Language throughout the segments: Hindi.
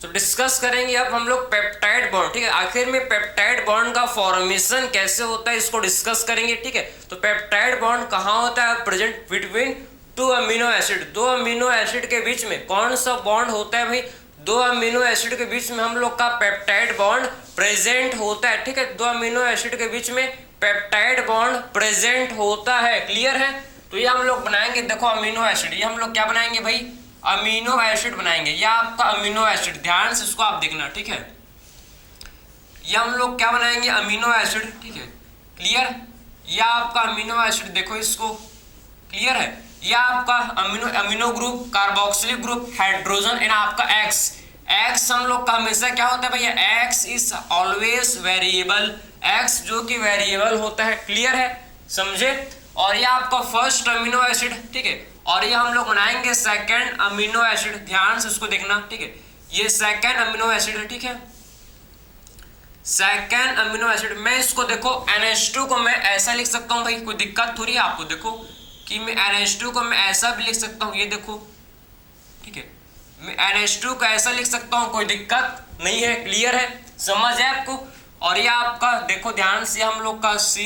तो डिस्कस करेंगे अब हम लोग पेप्टाइड बॉन्ड, ठीक है। आखिर में पेप्टाइड बॉन्ड का फॉर्मेशन कैसे होता है इसको डिस्कस करेंगे, ठीक है। तो पेप्टाइड बॉन्ड कहाँ होता है, present between two amino acid, दो अमीनो एसिड के बीच में कौन सा बॉन्ड होता है भाई, दो अमीनो एसिड के बीच में हम लोग का पेप्टाइड बॉन्ड प्रेजेंट होता है, ठीक है। दो अमीनो एसिड के बीच में पेप्टाइड बॉन्ड प्रेजेंट होता है, क्लियर है। तो ये हम लोग बनाएंगे, देखो अमीनो एसिड, ये हम लोग क्या बनाएंगे भाई, अमीनो एसिड बनाएंगे। ये आपका अमीनो एसिड, ध्यान से इसको आप देखना, ठीक है। ये हम लोग क्या बनाएंगे, अमीनो एसिड, ठीक है, क्लियर। ये आपका अमीनो एसिड, देखो इसको, क्लियर है। ये आपका amino group, carboxylic group, hydrogen and आपका एक्स हम लोग का हमेशा क्या होता है भैया, x is always variable, x जो कि वेरिएबल होता है, क्लियर है, समझे। और ये आपका फर्स्ट अमीनो एसिड, ठीक है। और ये हम लोग बनाएंगे सेकंड अमीनो एसिड, ध्यान से उसको देखना, ठीक है। ये सेकंड अमीनो एसिड है, ठीक है, सेकंड अमीनो एसिड। मैं इसको देखो NH2 को मैं ऐसा लिख सकता हूँ भाई, कोई दिक्कत थोड़ी है आपको, देखो कि मैं NH2 को मैं ऐसा भी लिख सकता हूँ, ये देखो, ठीक है, मैं NH2 को ऐसा लिख सकता हूँ, कोई दिक्कत नहीं है, क्लियर है, समझ है आपको। और ये आपका देखो ध्यान से हम लोग का C,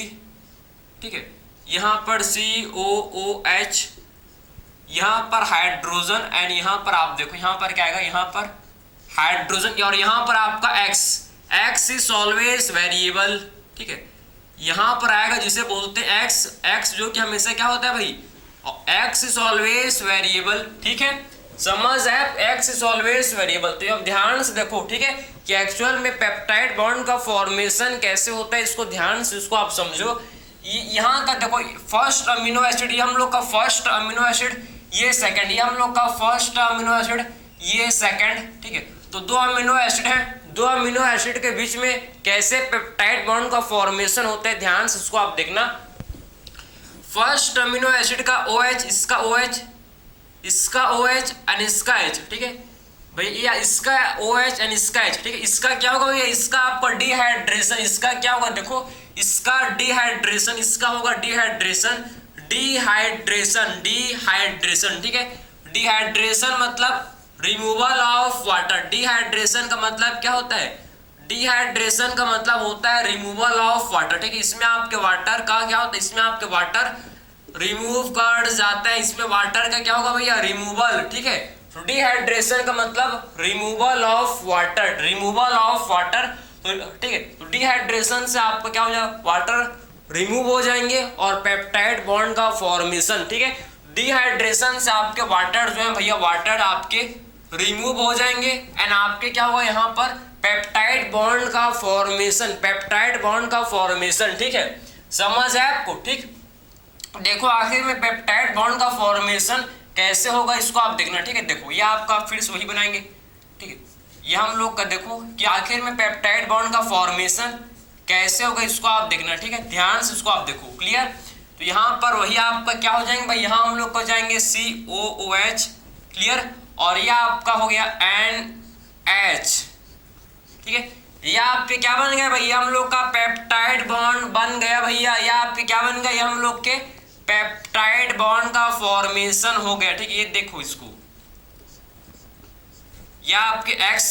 ठीक है, यहाँ पर COOH, यहाँ पर हाइड्रोजन एंड यहाँ पर आप देखो यहाँ पर क्या आएगा, यहाँ पर हाइड्रोजन, और यहाँ पर आपका एक्स इज ऑलवेज वेरिएबल, ठीक है। यहाँ पर आएगा जिसे बोलते हैं एक्स जो कि हमेशा क्या होता है भाई, एक्स इज ऑलवेज वेरिएबल, ठीक है, समझ है, एक्स इज ऑलवेज वेरिएबल। तो अब ध्यान से देखो, ठीक है, कि एक्चुअल में पेप्टाइड बॉन्ड का फॉर्मेशन कैसे होता है, इसको ध्यान से इसको आप समझो। यहाँ का देखो फर्स्ट अमीनो एसिड, ये हम लोग का फर्स्ट अमीनो एसिड, ये सेकंड, ये हम लोग का फर्स्ट अमीनो एसिड, ये सेकंड, ठीक है। तो दो अमीनो एसिड है, दो अमीनो एसिड के बीच में कैसे पेप्टाइड बॉन्ड का फॉर्मेशन होता है, ध्यान से उसको आप देखना। फर्स्ट अमीनो एसिड का OH, इसका OH, इसका OH एंड इसका H, ठीक है भैया, इसका OH एंड इसका H, ठीक है। इसका क्या होगा भैया, इसका आपका डिहाइड्रेशन, इसका क्या होगा देखो, इसका डिहाइड्रेशन, इसका होगा डिहाइड्रेशन, डिहाइड्रेशन, ठीक है। डिहाइड्रेशन मतलब रिमूवल ऑफ वाटर, डिहाइड्रेशन का मतलब क्या होता है, डिहाइड्रेशन का मतलब होता है रिमूवल ऑफ वाटर, ठीक है। इसमें आपके वाटर का क्या होता है, इसमें आपके वाटर रिमूव कर जाता है, इसमें वाटर का क्या होगा भैया, रिमूवल, ठीक है। तो डिहाइड्रेशन का मतलब removal of water, removal of water, तो ठीक है। तो डिहाइड्रेशन से आपका क्या हो जाएगा, वाटर रिमूव हो जाएंगे और पेप्टाइड बॉन्ड का फॉर्मेशन, ठीक है। डिहाइड्रेशन से आपके वाटर जो है भैया, वाटर आपके रिमूव हो जाएंगे एंड आपके क्या होगा, यहाँ पर पेप्टाइड बॉन्ड का फॉर्मेशन, पेप्टाइड बॉन्ड का फॉर्मेशन, ठीक है, समझ है आपको, ठीक। देखो आखिर में पेप्टाइड बॉन्ड का फॉर्मेशन कैसे होगा इसको आप देखना, ठीक है। देखो ये आपका फिर से वही बनाएंगे, ठीक है। ये हम लोग का देखो कि आखिर में पेप्टाइड बॉन्ड का फॉर्मेशन कैसे होगा इसको आप देखना, ठीक है, ध्यान से इसको आप देखो, क्लियर। तो यहाँ पर वही आपका क्या हो जाएंगे भाई, यहाँ हम लोग को जाएंगे COOH, क्लियर। और ये आपका हो गया NH, ठीक है। ये आपके क्या बन गया भैया, हम लोग का पेप्टाइड बॉन्ड बन गया भैया, ये आपके क्या बन गया, ये हम लोग के पेप्टाइड बॉन्ड का फॉर्मेशन हो गया, ठीक है। ये देखो इसको, या आपके X,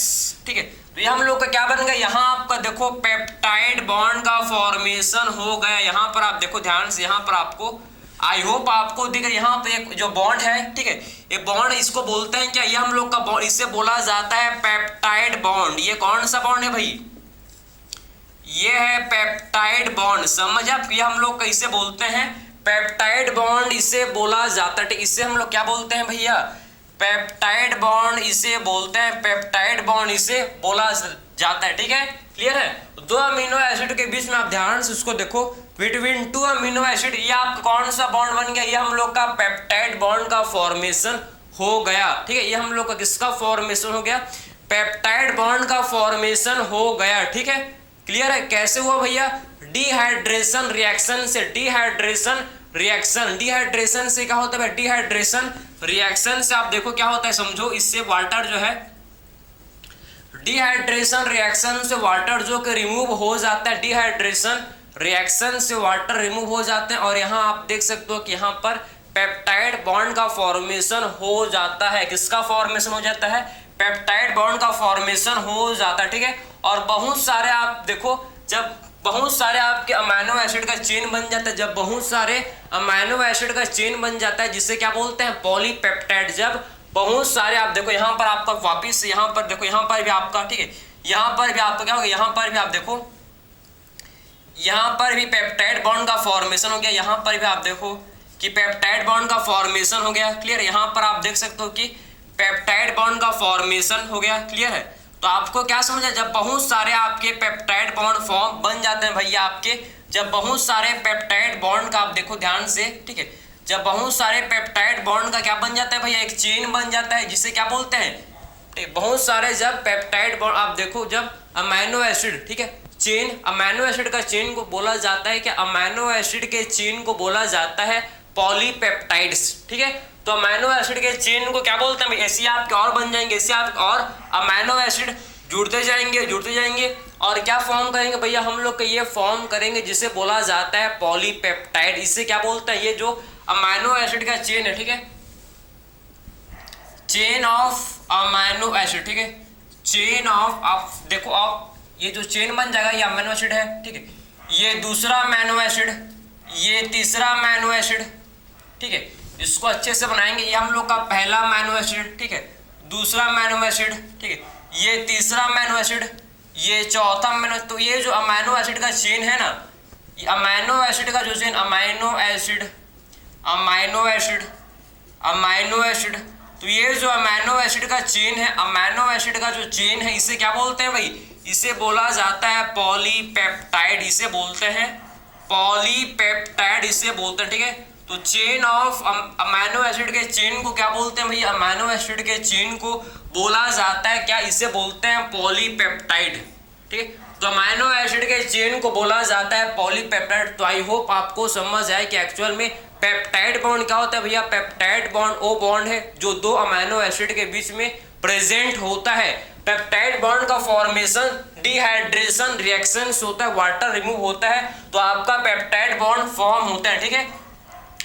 ठीक है। तो ये हम लोग का क्या बन गया, यहाँ आपका देखो पेप्टाइड बॉन्ड का फॉर्मेशन हो गया। यहाँ पर आप देखो ध्यान से, यहाँ पर आपको आई होप आपको दिख रहा है, यहाँ पे एक जो बॉन्ड है, ठीक है, ये बॉन्ड इसको बोलते हैं क्या, ये हम लोग का बॉन्ड, इससे बोला जाता है पेप्टाइड बॉन्ड। ये कौन सा बॉन्ड है भाई, ये है पेप्टाइड बॉन्ड, समझ आप, ये हम लोग कैसे बोलते हैं, पेप्टाइड बॉन्ड इसे बोला जाता है, ठीक। इससे हम लोग क्या बोलते हैं भैया, पेप्टाइड बॉन्ड इसे बोलते हैं, पेप्टाइड बॉन्ड इसे बोला जाता है, ठीक है, क्लियर है। दो अमीनो एसिड के बीच में आप ध्यान से उसको देखो, बिटवीन टू अमीनो एसिड, ये आपका कौन सा बॉन्ड बन गया, ये हम लोग का पेप्टाइड बॉन्ड का फॉर्मेशन हो गया, ठीक है। ये हम लोग का किसका फॉर्मेशन हो गया, पेप्टाइड बॉन्ड का फॉर्मेशन हो गया, ठीक है, क्लियर है। कैसे हुआ भैया, डिहाइड्रेशन रिएक्शन से, डिहाइड्रेशन रिएक्शन, डिहाइड्रेशन से क्या होता है, डिहाइड्रेशन रिएक्शन से आप देखो क्या होता है, समझो, इससे वाटर जो है, डिहाइड्रेशन रिएक्शन से वाटर जो कि रिमूव हो जाता है, डिहाइड्रेशन रिएक्शन से वाटर रिमूव हो जाते हैं। और यहाँ आप देख सकते हो कि यहाँ पर पेप्टाइड बॉन्ड का फॉर्मेशन हो जाता है, किसका फॉर्मेशन हो जाता है, पेप्टाइड बॉन्ड का फॉर्मेशन हो जाता है, ठीक है। और बहुत सारे आप देखो, जब बहुत सारे आपके अमाइनो एसिड का चेन बन जाता है, जब बहुत सारे अमाइनो एसिड का चेन बन जाता है, जिसे क्या बोलते हैं, पॉलीपेप्टाइड। जब बहुत सारे आप देखो यहाँ पर आपका वापिस यहाँ पर देखो, यहाँ पर भी आपका, ठीक है, यहाँ पर भी आपका क्या होगा, यहाँ पर भी आप देखो, यहाँ पर भी पेप्टाइड बॉन्ड का फॉर्मेशन हो गया। यहाँ पर भी आप देखो कि पेप्टाइड बॉन्ड का फॉर्मेशन हो गया, क्लियर। यहाँ पर आप देख सकते हो कि पेप्टाइड बॉन्ड का फॉर्मेशन हो गया, क्लियर है। तो आपको क्या समझ है, जब बहुत सारे आपके पेप्टाइड बॉन्ड फॉर्म बन जाते हैं भैया आपके, जब बहुत सारे पेप्टाइड बॉन्ड का आप देखो ध्यान से, ठीक है, जब बहुत सारे पेप्टाइड बॉन्ड का क्या बन जाता है भैया, एक चेन बन जाता है, जिसे क्या बोलते हैं, बहुत सारे जब पेप्टाइड बॉन्ड आप देखो, जब अमाइनो एसिड, ठीक है, चेन, अमाइनो एसिड का चेन को बोला जाता है कि अमाइनो एसिड के चेन को बोला जाता है पॉलीपेप्टाइड्स, ठीक है। तो अमाइनो एसिड के चेन को क्या बोलते हैं, ऐसे आपके और बन जाएंगे, ऐसे आप और अमाइनो एसिड जुड़ते जाएंगे और क्या फॉर्म करेंगे भैया, हम लोग के ये फॉर्म करेंगे जिसे बोला जाता है पॉलीपेप्टाइड। इसे क्या बोलते हैं, ये जो अमाइनो एसिड का चेन है, ठीक है, चेन ऑफ अमाइनो एसिड, ठीक है, चेन ऑफ, आप देखो आप ये जो चेन बन जाएगा ये अमाइनो एसिड है, ठीक है, ये दूसरा अमाइनो एसिड, ये तीसरा अमाइनो एसिड, ठीक है, इसको अच्छे से बनाएंगे। ये हम लोग का पहला अमाइनो एसिड, ठीक है, दूसरा अमाइनो एसिड, ठीक है, ये तीसरा अमाइनो एसिड, ये चौथा अमाइनो। तो ये जो अमाइनो एसिड का चेन है ना, ये अमाइनो एसिड का जो चेन, अमाइनो एसिड, तो ये जो अमाइनो एसिड का चेन है, अमाइनो एसिड का जो चेन है, इसे क्या बोलते हैं भाई, इसे बोला जाता है पॉलीपेप्टाइड, इसे बोलते हैं पॉलीपेप्टाइड, इसे बोलते हैं, ठीक है। तो चेन ऑफ अमाइनो एसिड के चेन को क्या बोलते हैं भैया, अमाइनो एसिड के चेन को बोला जाता है क्या, इसे बोलते हैं पॉलीपेप्टाइड, ठीक है। तो अमाइनो एसिड के चेन को बोला जाता है पॉलीपेप्टाइड। तो आई होप आपको समझ आए कि एक्चुअल में पेप्टाइड बॉन्ड क्या होता है भैया। पेप्टाइड बॉन्ड वो बॉन्ड है जो दो अमाइनो एसिड के बीच में प्रेजेंट होता है। पेप्टाइड बॉन्ड का फॉर्मेशन डिहाइड्रेशन रिएक्शन से होता है, वाटर रिमूव होता है, तो आपका पेप्टाइड बॉन्ड फॉर्म होता है, ठीक है।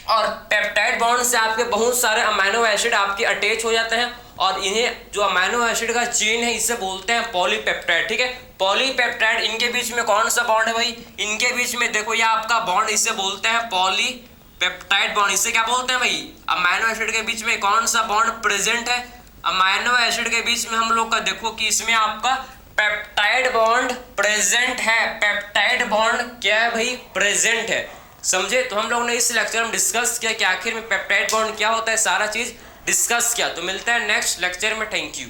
और पेप्टाइड बॉन्ड से आपके बहुत सारे अमाइनो एसिड आपके अटैच हो जाते हैं और इन्हें जो अमाइनो एसिड का चेन है इसे बोलते हैं पॉलीपेप्टाइड, ठीक है। पॉलीपेप्टाइड, इनके बीच में कौन सा बॉन्ड है भाई, इनके बीच में देखो ये आपका बॉन्ड, इसे बोलते हैं पॉलीपेप्टाइड बॉन्ड। इसे क्या बोलते हैं भाई, अमाइनो एसिड के बीच में कौन सा बॉन्ड प्रेजेंट है, अमाइनो एसिड के बीच में हम लोग का देखो कि इसमें आपका पेप्टाइड बॉन्ड प्रेजेंट है। पेप्टाइड बॉन्ड क्या है भाई, प्रेजेंट है, समझे। तो हम लोग ने इस लेक्चर में डिस्कस किया कि आखिर में पेप्टाइड बॉन्ड क्या होता है, सारा चीज डिस्कस किया। तो मिलते हैं नेक्स्ट लेक्चर में, थैंक यू।